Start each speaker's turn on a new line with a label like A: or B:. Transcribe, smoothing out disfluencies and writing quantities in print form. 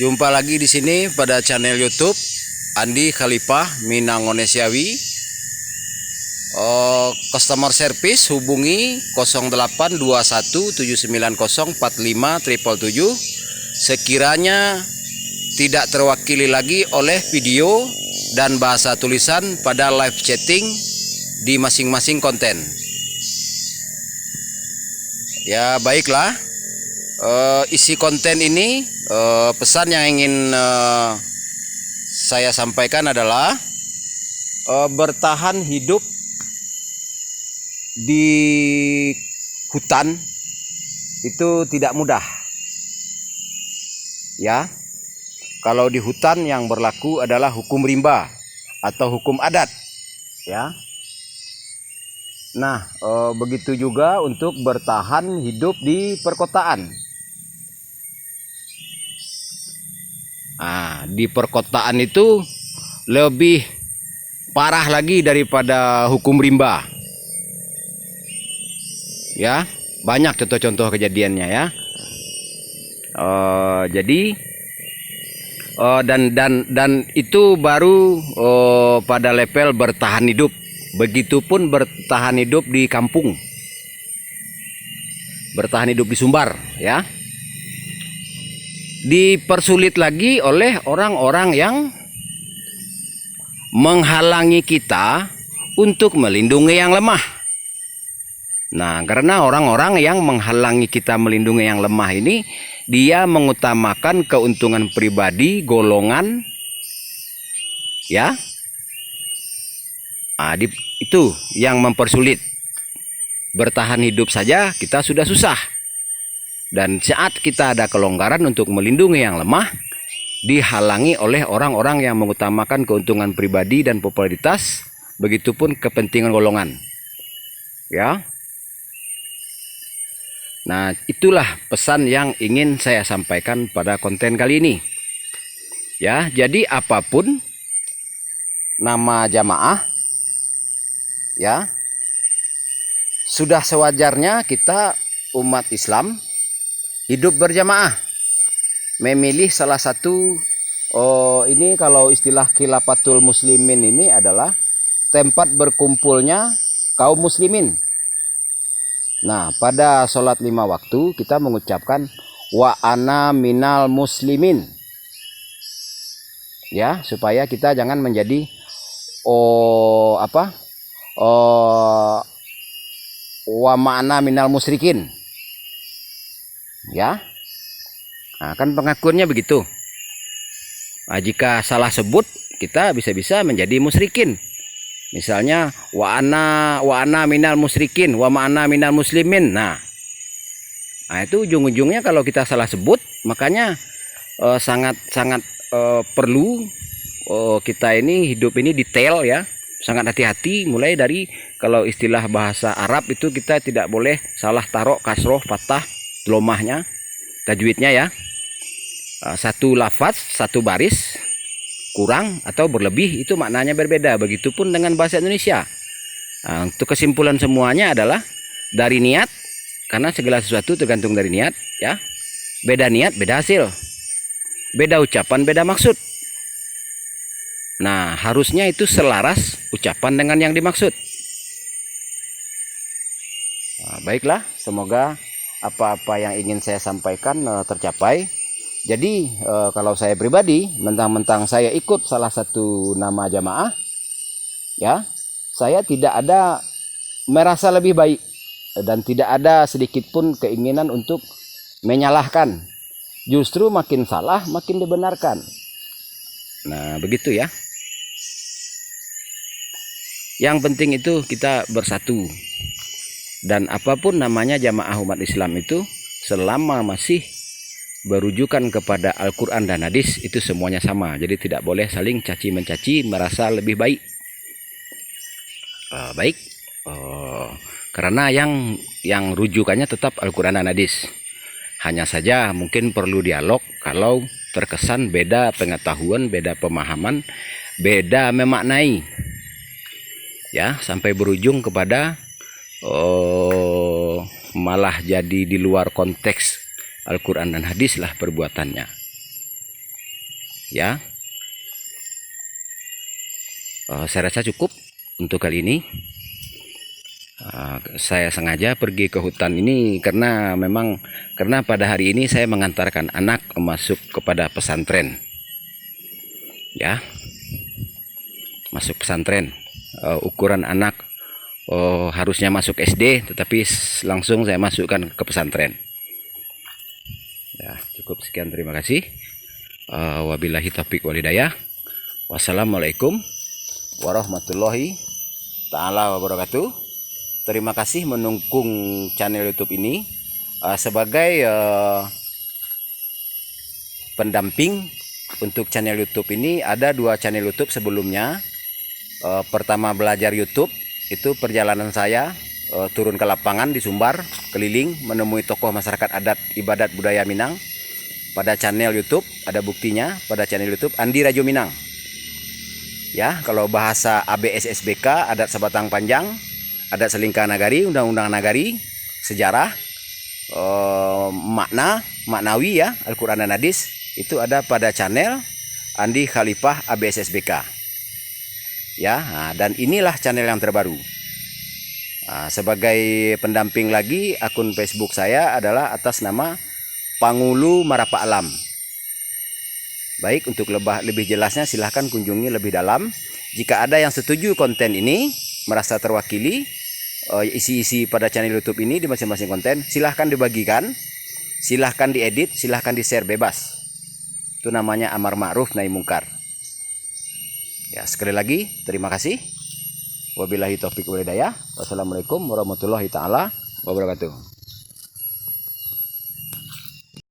A: Jumpa lagi di sini pada channel YouTube Andi Khalifah Minanggonesiawi. Customer service hubungi 082179045777. Sekiranya tidak terwakili lagi oleh video dan bahasa tulisan pada live chatting di masing-masing konten. Ya baiklah, isi konten ini pesan yang ingin saya sampaikan adalah bertahan hidup di hutan itu tidak mudah. Ya, kalau di hutan yang berlaku adalah hukum rimba atau hukum adat. Ya. Nah, begitu juga untuk bertahan hidup di perkotaan. Nah, di perkotaan itu lebih parah lagi daripada hukum rimba. Ya, banyak contoh-contoh kejadiannya ya. Jadi dan itu baru pada level bertahan hidup. Begitupun bertahan hidup di kampung, bertahan hidup di Sumbar, ya. Dipersulit lagi oleh orang-orang yang menghalangi kita untuk melindungi yang lemah. Nah, karena orang-orang yang menghalangi kita melindungi yang lemah ini, dia mengutamakan keuntungan pribadi, golongan, ya. Nah, itu yang mempersulit. Bertahan hidup saja kita sudah susah. Dan saat kita ada kelonggaran untuk melindungi yang lemah, dihalangi oleh orang-orang yang mengutamakan keuntungan pribadi dan popularitas, begitupun kepentingan golongan. Ya. Nah, itulah pesan yang ingin saya sampaikan pada konten kali ini. Ya, jadi apapun nama jamaah, ya, sudah sewajarnya kita umat Islam hidup berjamaah, memilih salah satu ini kalau istilah Khilafatul Muslimin ini adalah tempat berkumpulnya kaum muslimin. Nah, pada sholat 5 waktu kita mengucapkan wa ana minal muslimin, ya, supaya kita jangan menjadi wa ma'ana minal musyrikin, ya. Nah, kan pengakuannya begitu. Nah, jika salah sebut kita bisa-bisa menjadi musyrikin. Misalnya wa ana minal musyrikin wa ma'ana minal muslimin. Nah, itu ujung-ujungnya kalau kita salah sebut, makanya sangat perlu kita ini hidup ini detail, ya. Sangat hati-hati, mulai dari kalau istilah bahasa Arab itu kita tidak boleh salah taruh kasroh, fathah, lomahnya, tajwidnya, ya. Satu lafaz, satu baris kurang atau berlebih itu maknanya berbeda. Begitupun dengan bahasa Indonesia. Nah, untuk kesimpulan semuanya adalah dari niat, karena segala sesuatu tergantung dari niat, ya. Beda niat, beda hasil. Beda ucapan, beda maksud. Nah, harusnya itu selaras ucapan dengan yang dimaksud. Nah, baiklah, semoga apa-apa yang ingin saya sampaikan tercapai. Jadi kalau saya pribadi, mentang-mentang saya ikut salah satu nama jamaah, ya, saya tidak ada merasa lebih baik dan tidak ada sedikit pun keinginan untuk menyalahkan. Justru makin salah makin dibenarkan. Nah, begitu ya. Yang penting itu kita bersatu. Dan apapun namanya jamaah umat Islam itu, selama masih berujukan kepada Al-Quran dan Hadis, itu semuanya sama. Jadi tidak boleh saling caci-mencaci, merasa lebih baik. Baik, karena yang rujukannya tetap Al-Quran dan Hadis. Hanya saja mungkin perlu dialog kalau terkesan beda pengetahuan, beda pemahaman, beda memaknai, ya, sampai berujung kepada malah jadi di luar konteks Al-Quran dan Hadis lah perbuatannya. ya. Saya rasa cukup untuk kali ini. Saya sengaja pergi ke hutan ini karena pada hari ini saya mengantarkan anak masuk kepada pesantren, ya, masuk pesantren. Ukuran anak harusnya masuk SD, tetapi langsung saya masukkan ke pesantren. Ya, cukup sekian, terima kasih. Wabillahi taufiq wal hidayah. Wassalamualaikum warahmatullahi taala wabarakatuh. Terima kasih mendukung channel YouTube ini. Sebagai pendamping untuk channel YouTube ini, ada 2 channel YouTube sebelumnya. Pertama, belajar YouTube, itu perjalanan saya turun ke lapangan di Sumbar, keliling menemui tokoh masyarakat adat ibadat budaya Minang. Pada channel YouTube ada buktinya, pada channel YouTube Andi Rajo Minang. Ya, kalau bahasa ABSSBK, adat Sabatang Panjang, adat Selingkah Nagari, undang-undang Nagari, sejarah, maknawi ya, Al-Quran dan Hadis, itu ada pada channel Andi Khalifah ABSSBK. Ya, dan inilah channel yang terbaru. Sebagai pendamping lagi, akun Facebook saya adalah atas nama Pangulu Marapa Alam. Baik, untuk lebih jelasnya silahkan kunjungi lebih dalam. Jika ada yang setuju konten ini, merasa terwakili isi-isi pada channel YouTube ini di masing-masing konten, silahkan dibagikan, silahkan diedit, silahkan di-share bebas. Itu namanya amar ma'ruf nahi mungkar. Ya, sekali lagi terima kasih. Wabillahi taufiq wal hidayah. Wassalamualaikum warahmatullahi taala wabarakatuh.